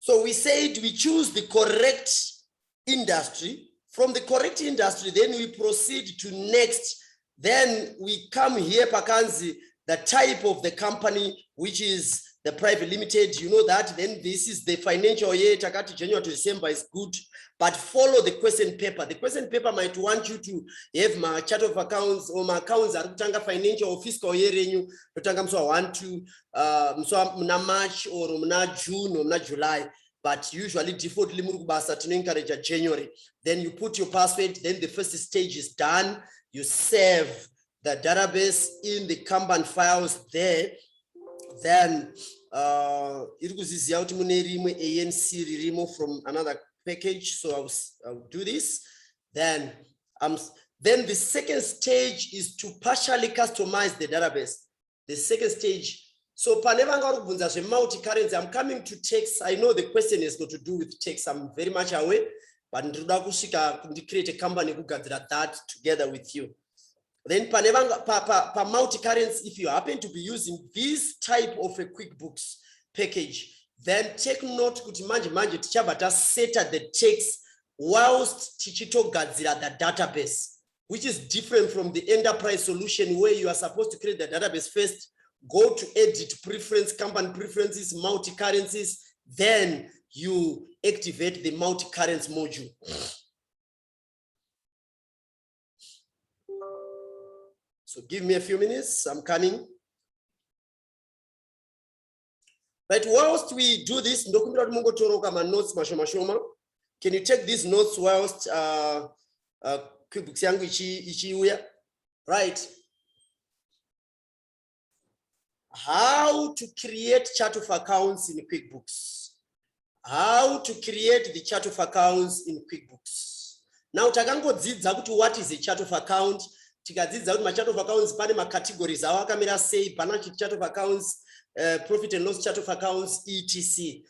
So we said we choose the correct industry. From the correct industry, then we proceed to next. Then we come here, Pakanzi, the type of the company, which is the private limited, you know that. Then this is the financial year, Takati January to December is good, but follow the question paper. The question paper might want you to have my chart of accounts or my accounts are Tanga financial or fiscal year renew, Tanga so 1 to March or June or July. But usually default limit to encourage January. Then you put your password, then the first stage is done. You save the database in the Kanban files there. Then it was out ANC remove from another package. So I'll do this. Then the second stage is to partially customize the database. The second stage. So multi-currency, I'm coming to text. I know the question is not to do with text. I'm very much aware, but I create a company who got that together with you. Then multi-currency, if you happen to be using this type of a QuickBooks package, then take note kuti teacher but set at the text whilst tichito gadzira the database, which is different from the enterprise solution where you are supposed to create the database first, go to edit preference, company preferences, multi-currencies, then you activate the multi-currency module. So give me a few minutes, I'm coming. But whilst we do this, can you take these notes whilst QuickBooks yangu right? How to create chart of accounts in QuickBooks. How to create the chart of accounts in QuickBooks. Now, what is a chart of account? My chart of accounts, my categories, our camera say, balance chart of accounts, profit and loss chart of accounts, etc.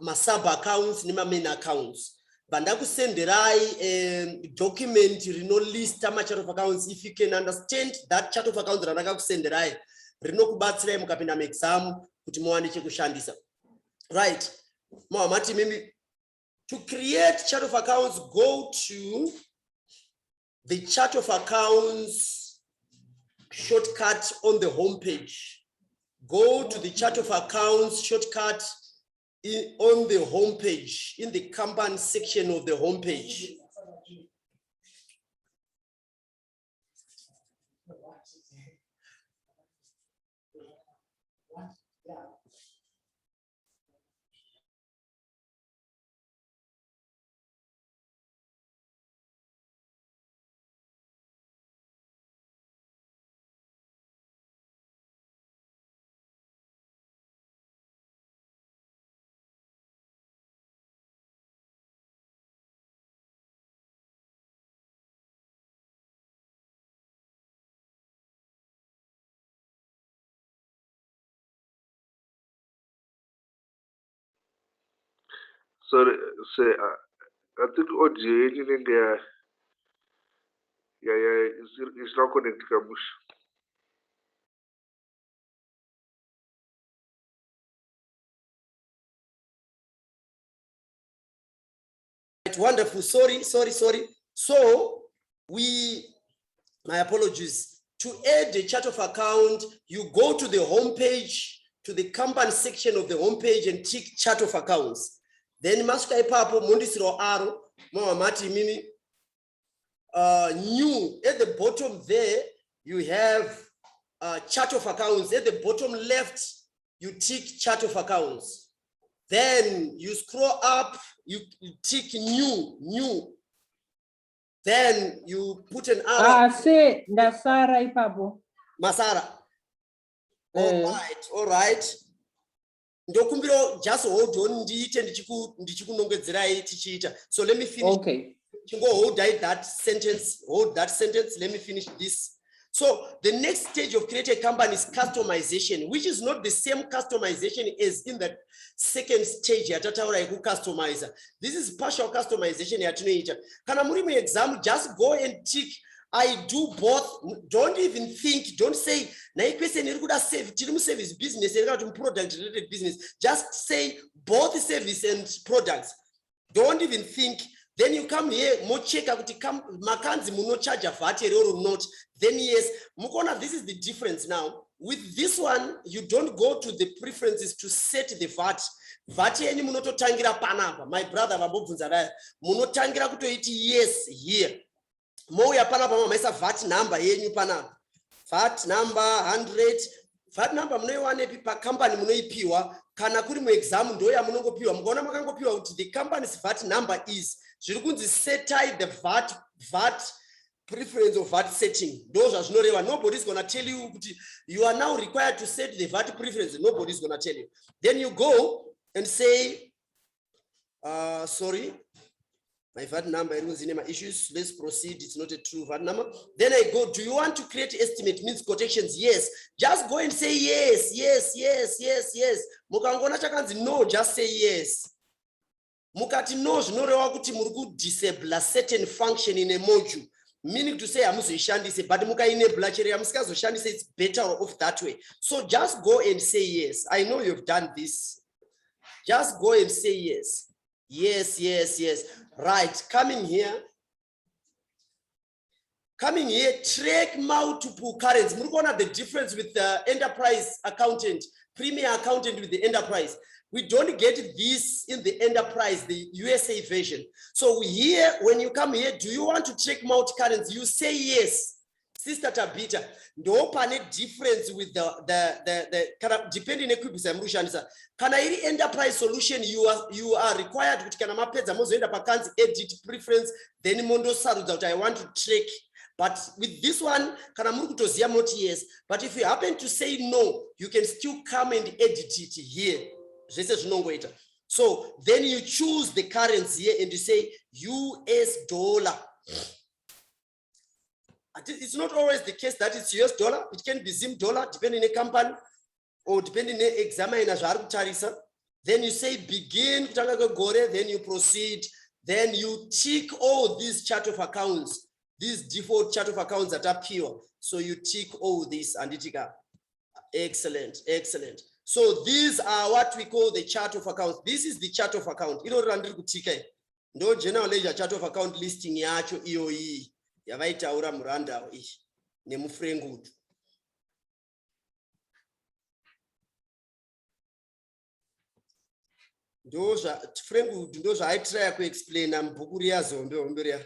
My sub accounts, my main accounts. Bandaku senderai document rino list chart of accounts. If you can understand that chart of accounts, ranaka senderai rino kubatsira mukapinda exam kuti muwandiche kushandisa. Right. Mati maybe to create chart of accounts, go to the chart of accounts shortcut on the home page. Go to the chart of accounts shortcut on the home page, in the Kanban section of the home page. Sorry, I think audio in India, it's not connected. Wonderful. Sorry. So my apologies. To add the chart of account, you go to the home page, to the Kanban section of the home page and tick chart of accounts. Then masuka ipapo mundisiro aro mati mini new at the bottom there you have chart of accounts. At the bottom left you tick chart of accounts. Then you scroll up, you tick new. Then you put an arrow. Say Nasara ipapo. Masara. All right. Ndokumbiro just hold on ndichikunongedzerai tichiita. So let me finish. Okay. Hold that sentence. Let me finish this. So the next stage of creating a company is customization, which is not the same customization as in the second stage ya tataura yeku customizer. This is partial customization ya tunoita. Kana muri mu exam, just go and tick I do both. Don't even think, don't say, service business, product related business. Just say both service and products. Don't even think. Then you come here, mo check out makanzi muno charge a VAT or not. Then yes, mukona, this is the difference now. With this one, you don't go to the preferences to set the VAT. VAT any munoto tangira panapa. My brother Babubunzara, munotangira kuto iti yes here. Moya panapa mesa VAT number yenyu panapa. VAT number 100. VAT number munoiwane pipa company munoipiwa kana kuri mu exam ndo ya munongopiwa mugona makangopiwa kuti the company's VAT number is zviri kunzi set the VAT preference of VAT setting. Those are zvinoreva. Nobody's going to tell you you are now required to set the VAT preference. Nobody's going to tell you. Then you go and say, sorry, my VAT number is in my issues. Let's proceed. It's not a true VAT number. Then I go, do you want to create estimate? Means quotations? Yes. Just go and say yes, yes, yes, yes, yes. Mukangona chakanzi no, just say yes. Mukati no, zvinoreva kuti muri kudisable a certain function in a module. Meaning to say, amuzoishandise, but muka enable chero yamusingazoshandise, it's better off that way. So just go and say yes. I know you've done this. Just go and say yes. Yes, yes, yes. Right. Coming here, track multiple currencies. We're going to have the difference with the enterprise accountant, premier accountant with the enterprise. We don't get this in the enterprise, the USA version. So here, when you come here, do you want to check multi-currency? You say yes. Sister Tabita, no pane difference with the depending equipment. Can I enterprise solution? You are required to can edit preference, then mondo saru that I want to check. But with this one, yes. But if you happen to say no, you can still come and edit it here. So then you choose the currency here and you say US dollar. It's not always the case that it's US dollar. It can be Zim dollar, depending on the company or depending on the examiner. Then you say begin, then you proceed. Then you tick all these chart of accounts, these default chart of accounts that are pure. So you tick all this and it excellent, excellent. So these are what we call the chart of accounts. This is the chart of account. No general ledger chart of account listing yacho EOE. Yavaita ura muranda nemufrengudu. Ndoza frengudu ndoza I try to explain mbhuku riya zombe riya.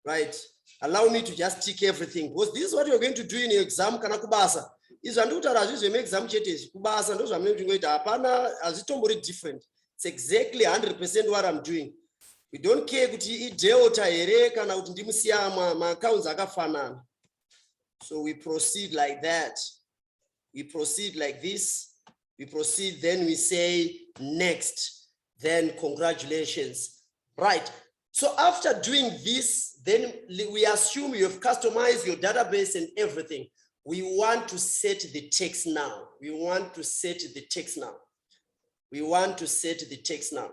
Right. Allow me to just tick everything because this is what you're going to do in your exam kana kubasa. Izandutara zvizve exam chete kubasa ndo zvamunenge ngoita hapana azvitombori different. It's exactly 100% what I'm doing. We don't care kuti delta here kana kuti ndimusiyama ma accounts akafanana. So we proceed like that. We proceed like this. We proceed, then we say next. Then congratulations. Right. So after doing this, then we assume you have customized your database and everything. We want to set the text now. We want to set the text now. We want to set the text now.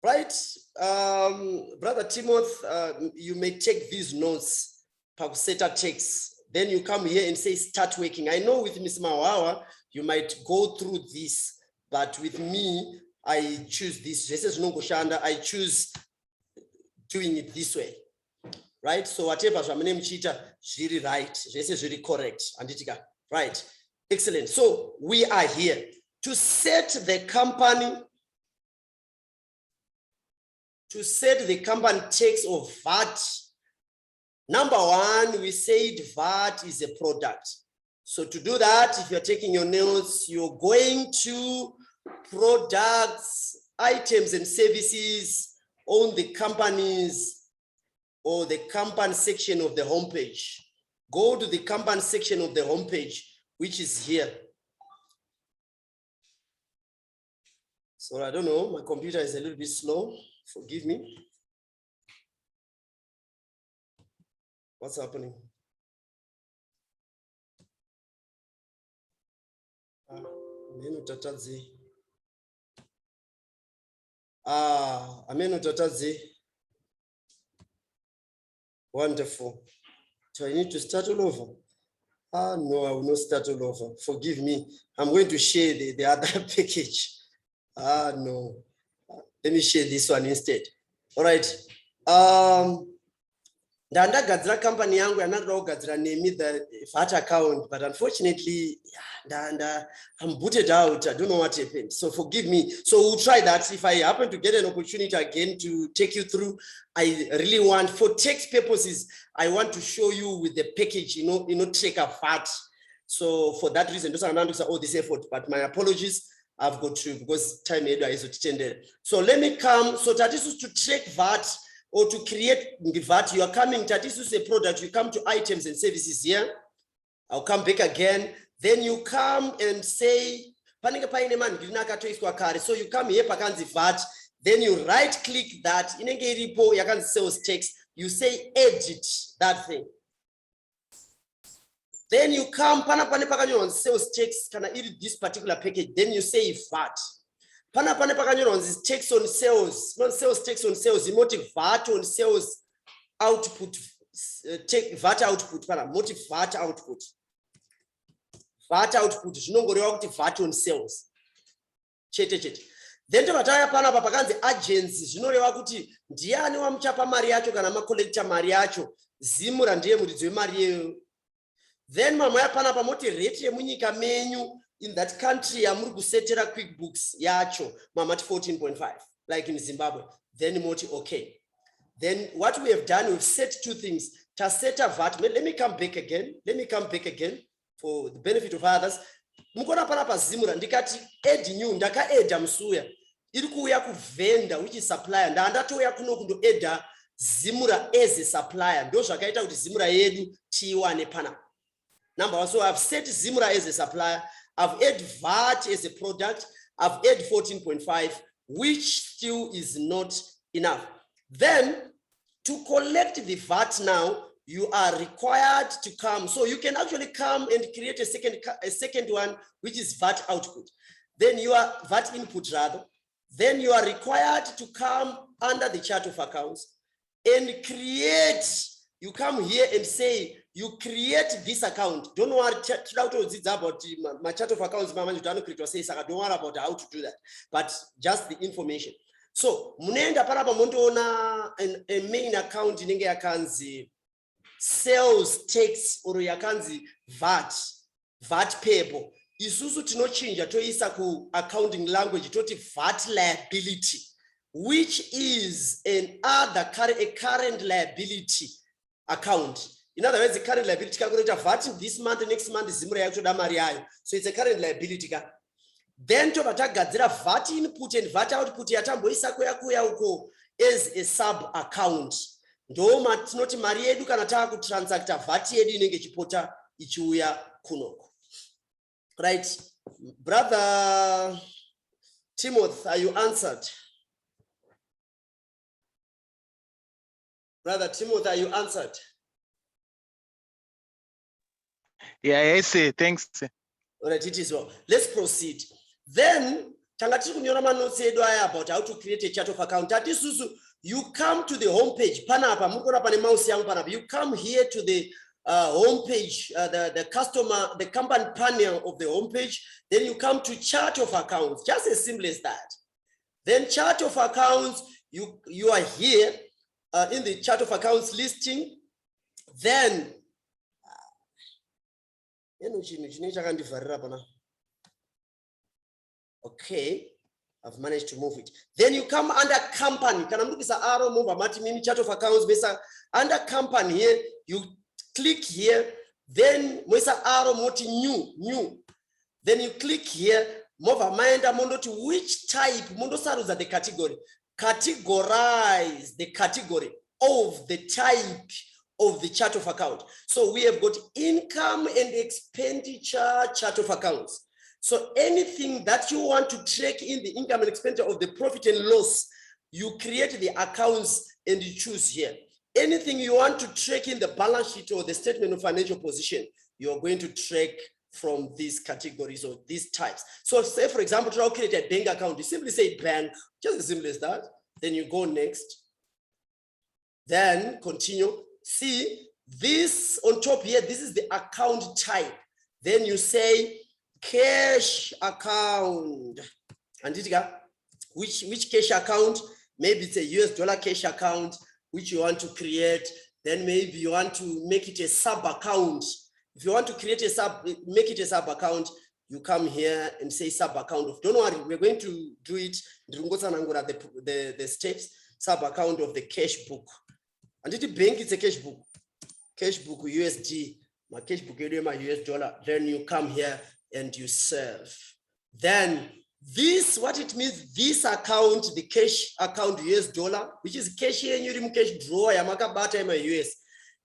Right, Brother Timothy, you may take these notes, set a text. Then you come here and say, start working. I know with Ms. Mawawa, you might go through this, but with me, I choose this. This is no Goshanda. I choose doing it this way. Right, so whatever Ramanem Chita, really right. This is really correct. Anditika, right. Excellent. So we are here to set the company tax of VAT. Number one, we said VAT is a product. So to do that, if you're taking your notes, you're going to products, items and services on the companies or the company section of the homepage. Go to the company section of the homepage, which is here. So I don't know, my computer is a little bit slow. Forgive me. What's happening? Amen utatazi. Wonderful. So I need to start all over. No, I will not start all over. Forgive me. I'm going to share the other package. No. Let me share this one instead. All right. Ndagadzira company yangu yanatoda kugadzira name the VAT account, but unfortunately, I'm booted out. I don't know what happened. So forgive me. So we'll try that. If I happen to get an opportunity again to take you through, I really want, for tax purposes, I want to show you with the package, take a VAT. So for that reason, those are not all this effort, but my apologies. I've got to, because time is attended. So let me come. So that is to check VAT or to create VAT. You are coming, that is a product. You come to items and services here. I'll come back again. Then you come and say, so you come here, VAT. Then you right click that. In sales text, you say edit that thing. Then you come on sales text, can I edit this particular package? Then you say VAT. This text on sales, not sales text on sales, emotive VAT on sales output, take VAT output, motive VAT output. VAT output, VAT on sales. Then to agencies, ndiani wamuchapa mari yacho kana makollector mari yacho, zimura ndiye muridzi wemari. Then mamaya panapa moti rate yemunyika menyu in that country yamuri kusetera QuickBooks yacho mamati 14.5 like in Zimbabwe. Then moti okay. Then what we have done, we've set two things. Taseta VAT. Let me come back again. Let me come back again for the benefit of others. Mukona panapa zimura ndikati add new ndaka add msuya. Iri kuuya kuvenda which is supplier. Ndatoya kuno kundo add zimura as a supplier. Ndo zvakaita kuti zimura yedu tiwane pana. Number one, so I've set Zimura as a supplier, I've added VAT as a product, I've added 14.5, which still is not enough. Then to collect the VAT now, you are required to come. So you can actually come and create a second one, which is VAT output. Then you are VAT input rather. Then you are required to come under the chart of accounts and create. You come here and say, you create this account. Don't worry about my chart of accounts. Don't worry about how to do that, but just the information. So, munenda parapa mondoona a main account inenge yakanzi sales tax or yakanzi VAT payable. Isusu tinochinja toisa ku accounting language toti VAT liability, which is a current liability account. In other words, the current liability calculator VAT this month, next month is zimura yacho da mari yayo. So it's a current liability. Then to vatagadzira VAT input and VAT output yatamboisa kuya uko as a sub account. Ndo matinoti mari yedu kana taka kutransacta VAT yedu inenge chipota ichiuya kunoko. Right, brother Timothy, are you answered? Brother Timothy, are you answered? Yeah, I see. Thanks. All right, it is well. Let's proceed. Then, about how to create a chart of account. You come to the homepage. You come here to the homepage, the company panel of the homepage. Then you come to chart of accounts, just as simple as that. Then chart of accounts, you are here in the chart of accounts listing. Then okay, I've managed to move it. Then you come under company. Can I move this arrow move a chart of accounts? Under company here, you click here. Then arrow moti new. Then you click here. Move a mind to which type mondo saruza the category. Categorize the category of the type of the chart of account. So we have got income and expenditure chart of accounts. So anything that you want to track in the income and expenditure of the profit and loss, you create the accounts and you choose here. Anything you want to track in the balance sheet or the statement of financial position, you're going to track from these categories or these types. So say, for example, to create a bank account, you simply say bank, just as simple as that. Then you go next. Then continue. See, this on top here, this is the account type. Then you say cash account. And which cash account? Maybe it's a US dollar cash account, which you want to create. Then maybe you want to make it a sub account. If you want to create make it a sub account, you come here and say sub account. Don't worry, we're going to do it. The steps, sub account of the cash book. And the bank is a cash book USD, my cash book, my US dollar. Then you come here and you serve. Then this, what it means, this account, the cash account US dollar, which is cash here, you cash draw, yamakabata my US.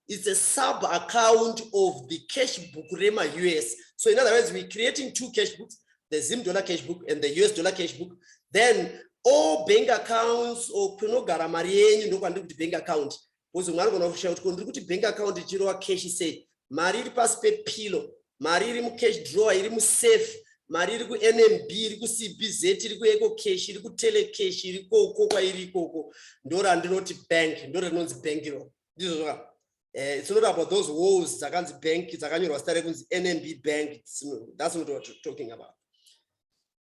It's a sub account of the cash book Rema US. So in other words, we're creating two cash books, the Zim dollar cash book and the US dollar cash book. Then all bank accounts or garamari no bank account. Was bank account cash say Mariri pass pillow, Mariri cash draw, irimu safe, Mariri NMB, iriku CBZ, iriku cash, iriku tele cash, iriku coca iriko, Dora and not bank, Dora not bank. This is what it's not about those walls, Zagan's bank, Zagan NMB bank. That's not what we're talking about.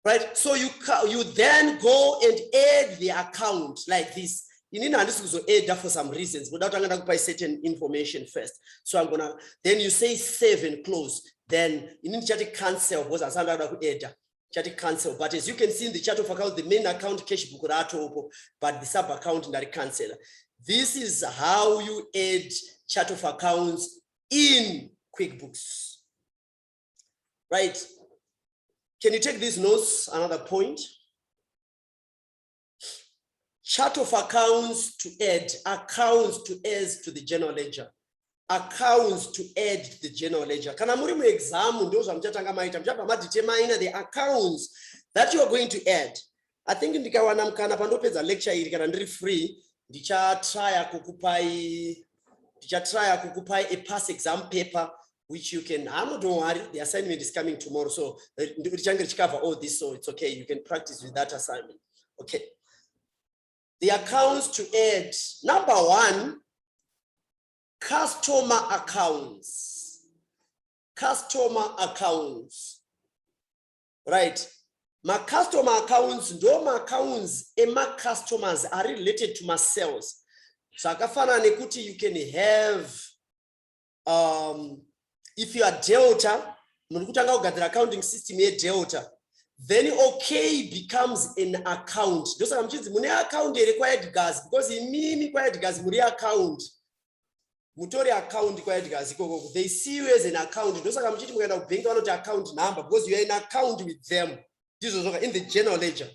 Right? So you then go and add the account like this. You need to add that for some reasons, but I'm going to buy certain information first. So I'm gonna, then you say save and close. Then you need to cancel because I'm going to add cancel. But as you can see in the chart of account, the main account cash book, but the sub account that cancel. This is how you add chart of accounts in QuickBooks. Right? Can you take these notes? Another point. Chart of accounts to add, accounts to add to the general ledger, accounts to add to the general ledger. Can I move exam? The accounts that you are going to add. I think in the Kawanam lecture, you can free. Try a past exam paper, which you can, don't worry, the assignment is coming tomorrow. So cover all this, so it's okay. You can practice with that assignment. Okay. The accounts to add. Number one, customer accounts. Customer accounts. Right. My customer accounts, no my accounts, and my customers are related to my sales. So you can have, if you are Delta, accounting system here Delta, then OK becomes an account. Those are account required gas because in me required gas account. Mutori account required gas. They see you as an account. Those are bank account number because you are in account with them. This is in the general ledger.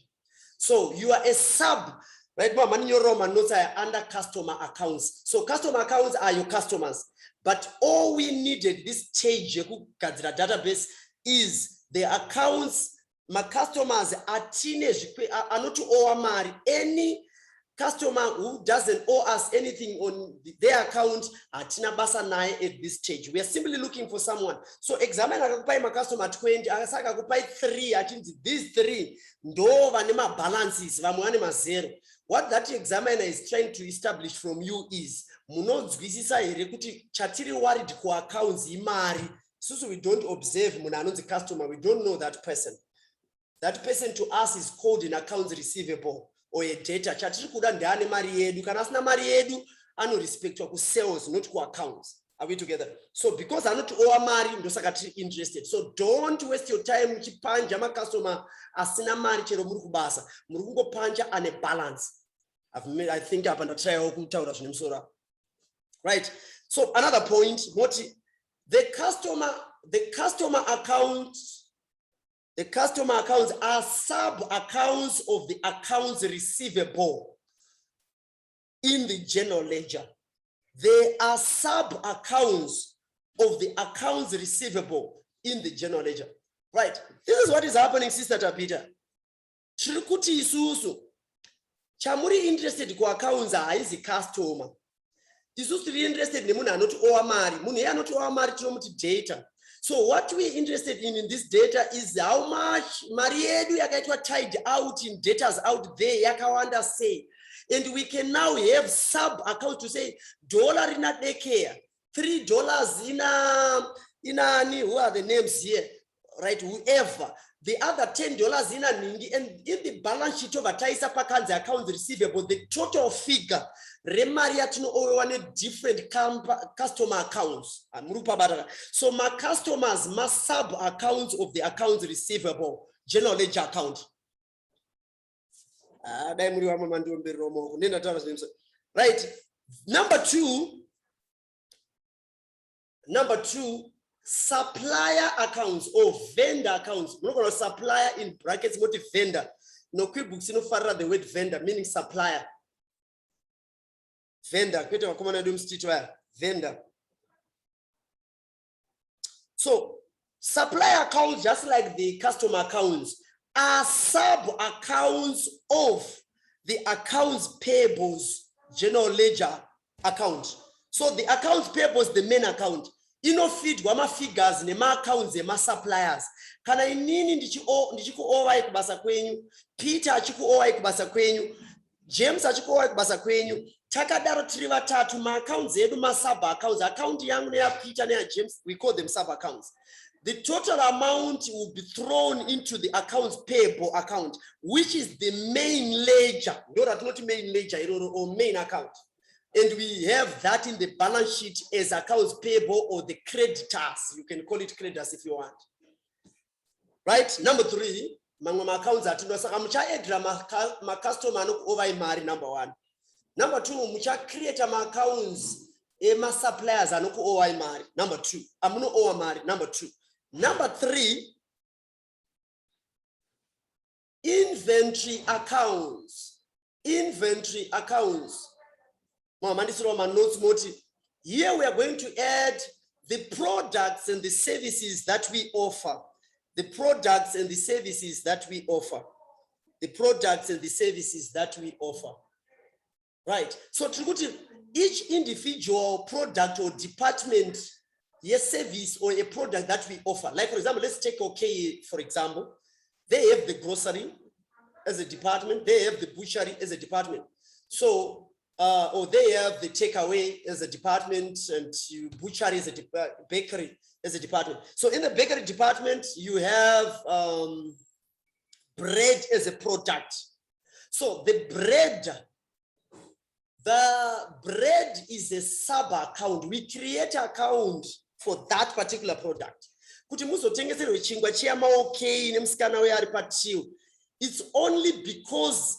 So you are a sub, right? Your Roman notes are under customer accounts. So customer accounts are your customers. But all we needed this stage database is the accounts. My customers are teenage, are not to owe money. Any customer who doesn't owe us anything on their account at this stage. We are simply looking for someone. So examine my customer 20, I 3. I think these 3 balances. What that examiner is trying to establish from you is worried accounts. So we don't observe the customer, we don't know that person. That person to us is called an accounts receivable or a data. No respect to sales, not to accounts. Are we together? So because I'm not interested. So don't waste your time with panja customer asina mari chero murukubasa. Murukungo panja and a balance. I think I've under trial. Right. So another point, the customer accounts are sub accounts of the accounts receivable in the general ledger. They are sub accounts of the accounts receivable in the general ledger. Right. This is what is happening, Sister Tapita. Chirikuti isusu. Chamuri interested kwa accounts is a customer. Isusu interested in muna not owe mari. Muna not owe mari to data. So what we're interested in this data is how much mari yedu yakaitwa tied out in data's out there yakawanda say. And we can now have sub account to say dollar in a daycare, $3 in a who are the names here, right? Whoever. The other $10 in a ningi, and in the balance sheet of a Taisa Pakan's accounts receivable, the total figure, Remariatino one different customer accounts. So my customers must sub accounts of the accounts receivable, general ledger account. Right. Number two, supplier accounts or vendor accounts. We're not going to supplier in brackets, what if vendor? No QuickBooks, no further the word vendor, meaning supplier. Vendor, vendor. So supplier accounts, just like the customer accounts, are sub accounts of the accounts payables general ledger account. So the accounts payables, the main account. Feed wama figures nema accounts ema suppliers. Kana inini ndichiku owa kubasa kwenyu, Peter achiku owa kubasa kwenyu, James achiku owa kubasa kwenyu, takadaro triva tatu ma accounts edu ma sub accounts, account yangu neya Peter neya James, we call them sub accounts. The total amount will be thrown into the accounts payable account, which is the main ledger, not main ledger or main account. And we have that in the balance sheet as accounts payable or the creditors. You can call it creditors if you want. Right? Number 3, my accounts are my customer over mari, number 1. Number 2, mucha create my accounts my suppliers are no over mari. Number 2. I'm no over mari. Number 2. Number 3, inventory accounts. Inventory accounts. Here we are going to add the products and the services that we offer. The products and the services that we offer. The products and the services that we offer. Right. So each individual product or department, yes, service or a product that we offer. Like for example, let's take OK, for example. They have the grocery as a department. They have the butchery as a department. So or they have the takeaway as a department, and butchery as a bakery as a department. So in the bakery department, you have bread as a product. So the bread is a sub account. We create an account for that particular product. It's only because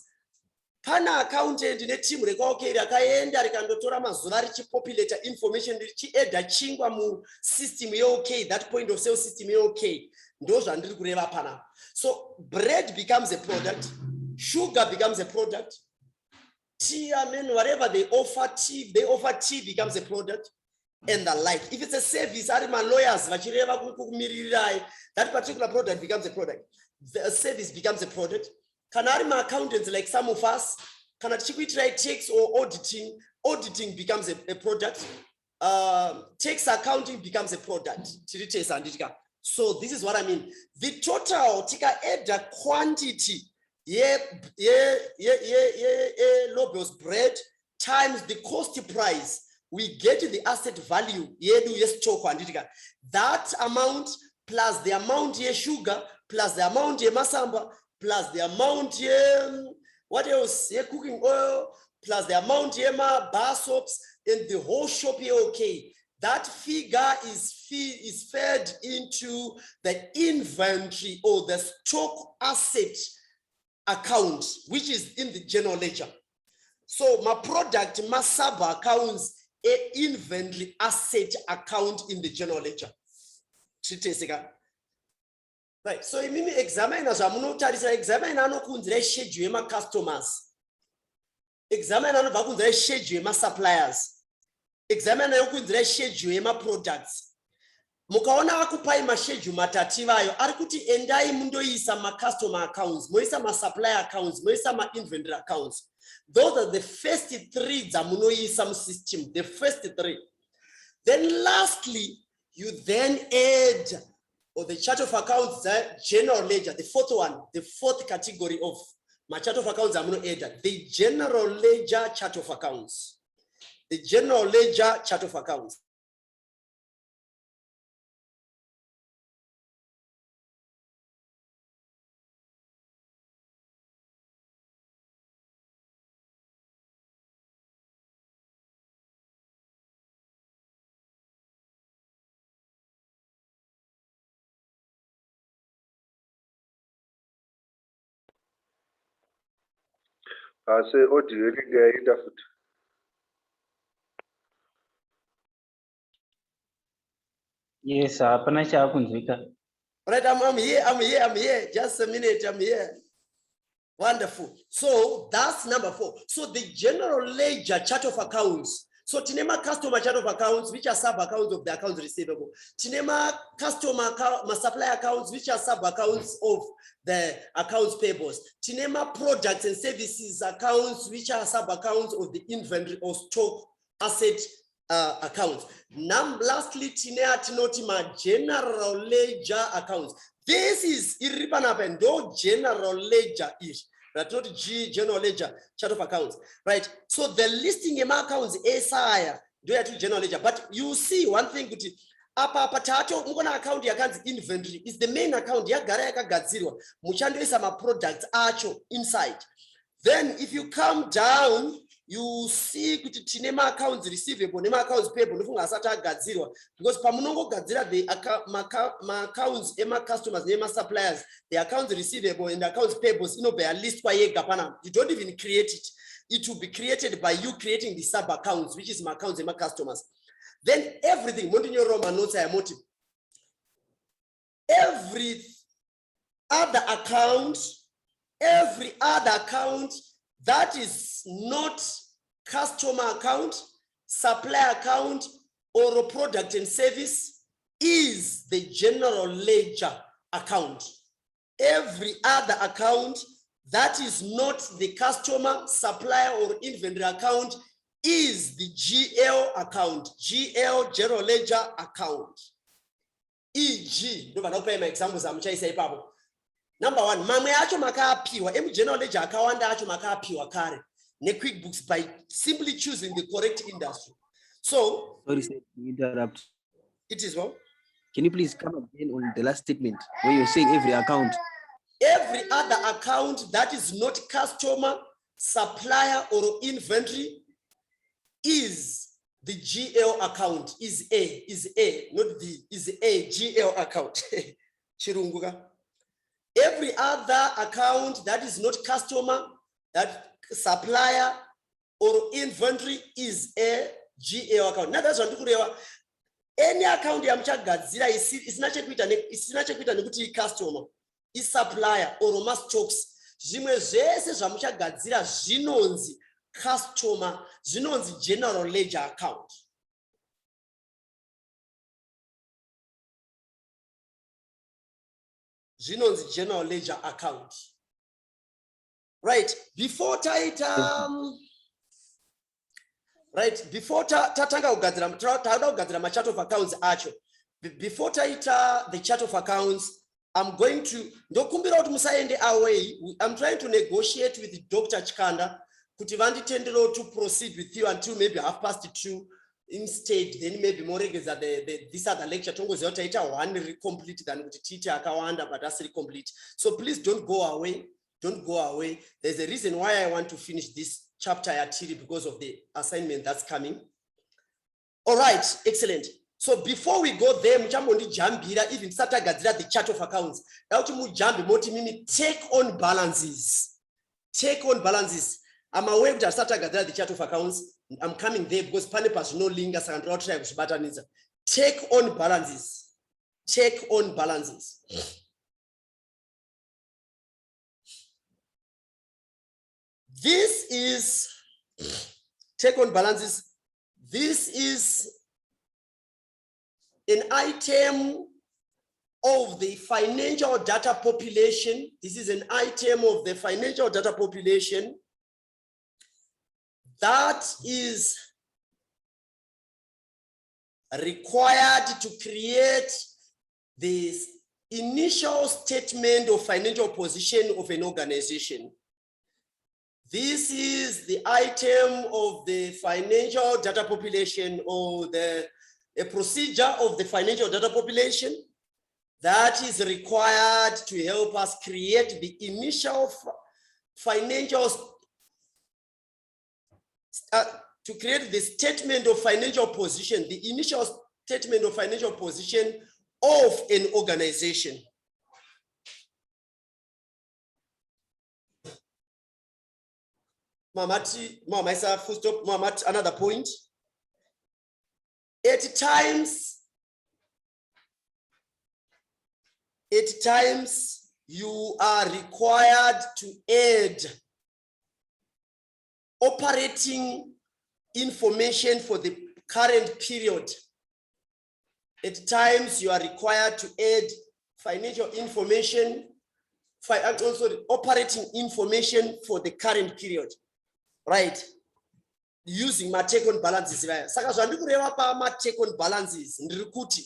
pana accountant in a team rakaenda rikandotora mazuva richipopulate information richiedha chingwa mu system okay, that point of sale system okay. Those are ndiri kureva pana. So bread becomes a product, sugar becomes a product, tea, I mean whatever they offer tea becomes a product, and the like. If it's a service, my lawyers that particular product becomes a product. The service becomes a product. Kanarima accountants like some of us, can try tax or auditing becomes a product. Tax accounting becomes a product. So this is what I mean. The total tika add the quantity lobos bread times the cost price, we get the asset value. That amount plus the amount sugar plus the amount masamba plus the amount what else? Cooking oil plus the amount bar soaps and the whole shop here. Okay, that figure is fed into the inventory or the stock asset account, which is in the general ledger. So my product, my sub accounts, a inventory asset account in the general ledger. Right. So in mimi examiners, I'm not examiner no kunzire schedule my customers. Examiner no bakunzire schedule my suppliers. Examiner no kunzire schedule my products. Mukaona akupai ma schedule matativayo arikuti endai mundoisa ma customer accounts, moisa ma supplier accounts, moisa ma inventory accounts. Those are the first 3 that munoisa system, the first 3. Then lastly, you then add, or the chart of accounts, general ledger, the fourth one, the fourth category of my chart of accounts, I'm going to add the general ledger chart of accounts. The general ledger chart of accounts. Ase audio ngiyayida futhi. Yes, hapana chakunzwika. Right, I'm here. Just a minute, I'm here. Wonderful. So that's number 4. So the general ledger chart of accounts. So tinema customer chart of accounts, which are sub accounts of the accounts receivable. Tinema customer supplier accounts, which are sub accounts of the accounts payables. Tinema products and services accounts, which are sub accounts of the inventory or stock asset accounts. Lastly, tinema general ledger accounts. This is irripanapendo general ledger is. But not general ledger chart of accounts, right? So the listing accounts ACA do to general ledger, but you see one thing, patato mukona account accounts inventory is the main account yagara yakagadzirwa muchandoisa ma products acho inside. Then if you come down, you see kuti tine ma accounts receivable nema accounts payable ndofunga asati agadzirwa, because pamunongogadzira the accounts ema customers nema suppliers, the accounts receivable and accounts payables inobva yalistwa yega pana. You don't even create it. It will be created by you creating the sub accounts, which is my accounts ema customers. Then everything every other account that is not customer account, supplier account, or a product and service is the general ledger account. Every other account that is not the customer, supplier, or inventory account is the GL account. GL, general ledger account. E.g. examples Number 1, mamwe acho makapiwa, general ledger akawanda acho makapiwa kare ne QuickBooks by simply choosing the correct industry. So, sorry, sir, to interrupt. It is what? Can you please come again on the last statement where you're saying every account? Every other account that is not customer, supplier, or inventory is the GL account. Is A, not the, is A, GL account. Chirunguka. Every other account that is not customer, that supplier, or inventory is a GL account. Now that's what any account yamchagadzira isina chekuita nekuti customer, is supplier, or mass stocks. Zvimwe zvese zvamuchagadzira zvinonzi customer, zvinonzi general ledger account. Zvinonzi general ledger account. Right, before tatanga kugadzira chart of accounts acho. Before taita the chart of accounts, I'm going to ndokumbira kuti musaende away. I'm trying to negotiate with Dr. Chikanda kuti vanditendero to proceed with you until maybe 2:30 instead, then maybe more this other lecture tongoziva taita one complete than kuti tite akawanda but asiri complete. So please don't go away. Don't go away. There's a reason why I want to finish this chapter at Tiri because of the assignment that's coming. All right, excellent. So before we go there, muchambondi jambira even satagadzira the chart of accounts. Now to mujambi moti mimi take on balances. Take on balances. I'm aware that satagadzira the chart of accounts. I'm coming there because panepas no linga santra try kushibata. Take on balances. Take on balances. This is take on balances. This is an item of the financial data population. This is an item of the financial data population that is required to create this initial statement of financial position of an organization. This is the item of the financial data population, or a procedure of the financial data population that is required to help us create the initial financial, to create the statement of financial position, the initial statement of financial position of an organization. Full stop. Another point. At times, you are required to add operating information for the current period. At times, you are required to add financial information, also operating information for the current period, right? Using my take on balances. Saka zvandikureva pa ma take on balances ndiri kuti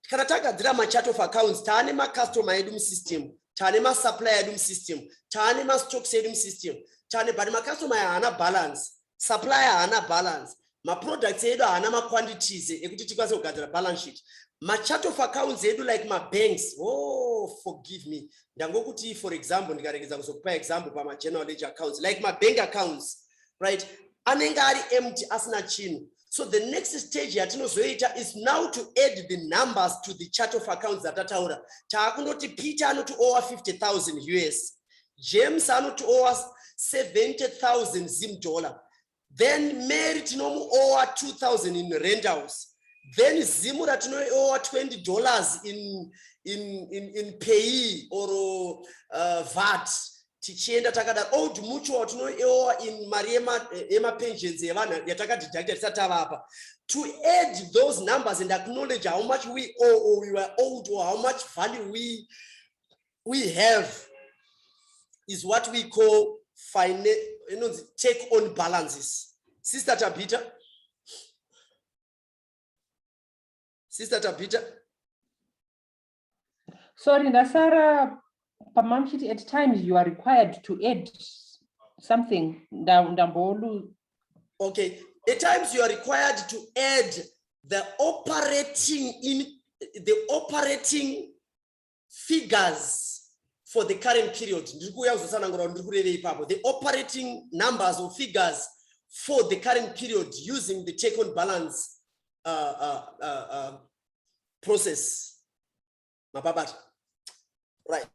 kana tagadzira ma chart of accounts taane ma customer edu system, taane ma supplier edu system, taane ma stocks edu system, taane but ma customer haana balance, supplier haana balance, ma products edu haana ma quantities ekuti tikwanise kugadzira balance sheet. Ma chart of accounts edu like ma banks, oh forgive me, ndangokuti for example ndikaregeza kuzokupa example pa ma general ledger accounts like my bank accounts, right? Anenge ari empty asina chinhu. So the next stage yatinozoita is now to add the numbers to the chart of accounts that tataura. Taakundoti Peter anoti over 50,000 US, James anoti over 70,000 Zim dollar, then Mary tinomu over 2,000 in rentals, then Zimu ratino over $20 in pay or VAT. Tichienda takada old mutual in Mariema pensions to add those numbers and acknowledge how much we owe or we were owed or how much value we have is what we call take on balances. Sister Tabita. Sister Tabita. Sorry, Nasara. At times you are required to add something down. Okay, at times you are required to add the operating figures for the current period. The operating numbers or figures for the current period using the take on balance process. Right.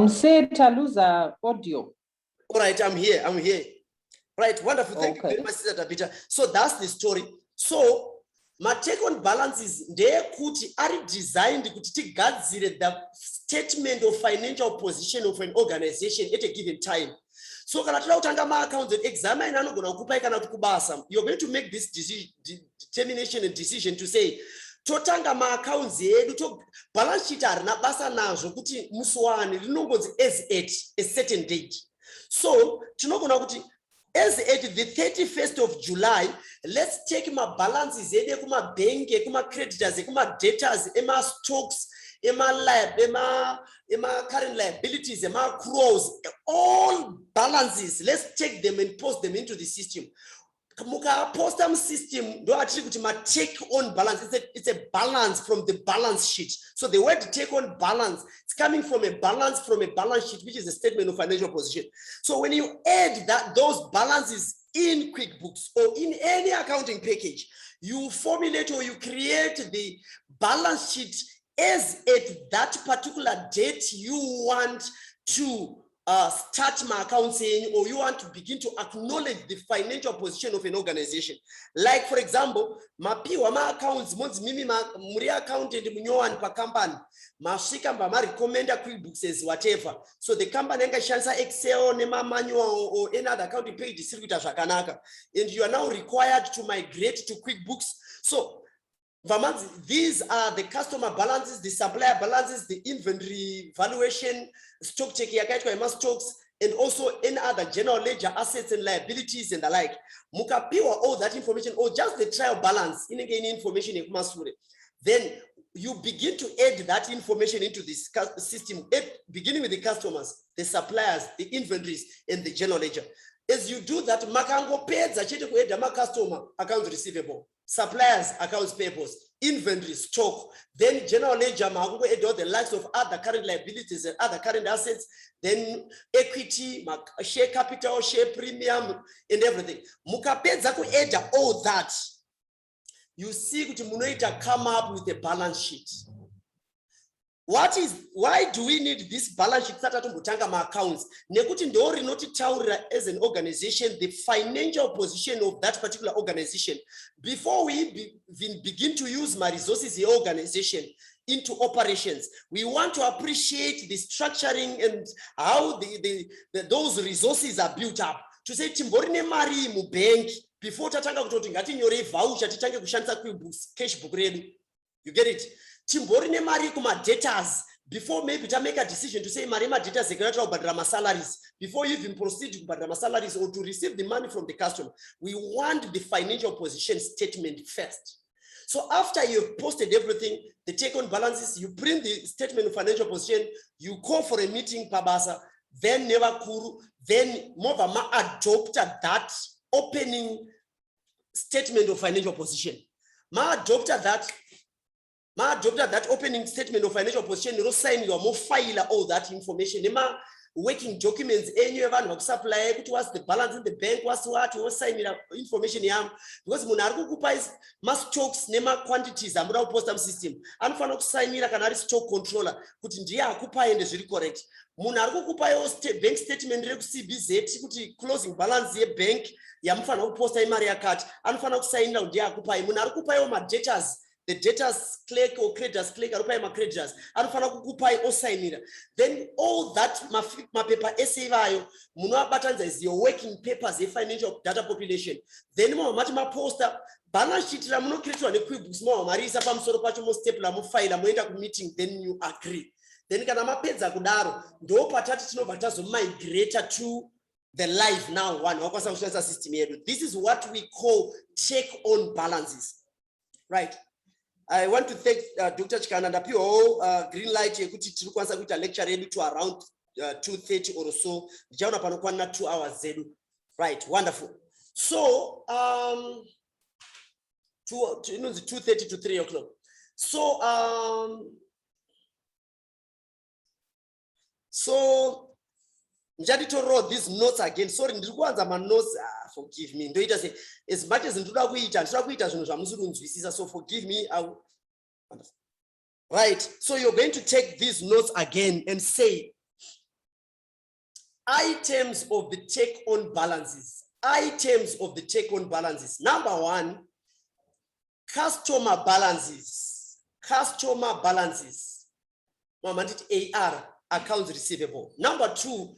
Say Taluza audio. All right, I'm here. Right, wonderful. Thank you very much, Sister Tabita. So that's the story. So my take on balance is there kuti are designed kuti tigadzire the statement of financial position of an organization at a given time. So kana toda kutanga ma accounts and examine anogona kukupai kana kuti kubasa, you're going to make this determination and decision to say totanga ma accounts edu to balance sheet arina basa nazvo kuti muswani rinongodzi as at a certain date. So tinogona kuti as at the 31st of July, let's take my balances, my bank, my creditors, my debtors, my stocks, my current liabilities, my accruals, all balances. Let's take them and post them into the system. Post them system, do actually my take on balance. It's a balance from the balance sheet. So the word take on balance, it's coming from a balance sheet, which is a statement of financial position. So when you add those balances in QuickBooks or in any accounting package, you formulate or you create the balance sheet as at that particular date you want to start my account saying, or you want to begin to acknowledge the financial position of an organization. Like for example, mapiwa ma accounts monzi mimi muri accountant munyowan pa company mashika mba recommenda QuickBooks whatever. So the company enga shansa Excel nema manual or any other accounting page distributor shakanaka, and you are now required to migrate to QuickBooks. So these are the customer balances, the supplier balances, the inventory valuation, stock taking stocks, and also any other general ledger assets and liabilities and the like. Mukapiwa all that information, or just the trial balance in again information. Then you begin to add that information into this system, beginning with the customers, the suppliers, the inventories, and the general ledger. As you do that, makango paid the customer accounts receivable, suppliers accounts payables, inventory, stock, then general ledger, the likes of other current liabilities and other current assets, then equity, share capital, share premium, and everything. Mukapedza kueda all that. You see, munoita come up with a balance sheet. Why do we need this balance sheet? Accounts. As an organization, the financial position of that particular organization, before we begin to use my resources, the organization into operations, we want to appreciate the structuring and how those resources are built up. To say timborine mari mu bank before tatanga kutoti ngati nyore voucher titange kushandisa QuickBooks cash book ready. You get it? Timborine mari kuma debtors before maybe to make a decision to say marima debtors secretary salaries before you even proceed to badrama salaries or to receive the money from the customer. We want the financial position statement first. So after you've posted everything, the take-on balances, you print the statement of financial position, you call for a meeting, Pabasa, then never kuru, then Movama adopted that opening statement of financial position. Ma adopted that opening statement of financial position, you sign your more file all that information. Nema working documents, any of supply, it was the balance in the bank, was what you sign information because Munarku occupies mass stocks, nema quantities, and post system. And for not signing a canary stock controller, put in the occupy and is correct. Munarku occupy bank statement, CBZ, closing balance the bank, Yamfano post a Maria card, and for not signing out the occupy, Munarku my debtors. The debtors clerk or creditors clerk my creditors and then all that my paper essay muno buttons is your working papers, a financial data population. Then more much my poster balance sheet ramuno create on a QuickBooks more marisa pam soro pacho mo step la mo file amoenda ku meeting, then you agree. Then kana mapedza kudaro ndo patati tinobata migrate to the live now one wakwasa kushandisa system yedu. This is what we call check on balances, right? I want to thank Dr. Chikananda Pio, green light yekuti tiri kwanza kuita lecture ready to around 2:30 or so. Jauna panokwana 2 hours zedu. Right, wonderful. So 2:30 to 3 o'clock. So Njadito wrote these notes again. Sorry, ndikuanza my notes. Forgive me. Ndoita say as much as ndoda kuita zvinhu zvamusikunzwisisa, so forgive me. Right. So you're going to take these notes again and say items of the take-on balances. Items of the take-on balances. Number one, customer balances. Customer balances. AR, accounts receivable. Number two,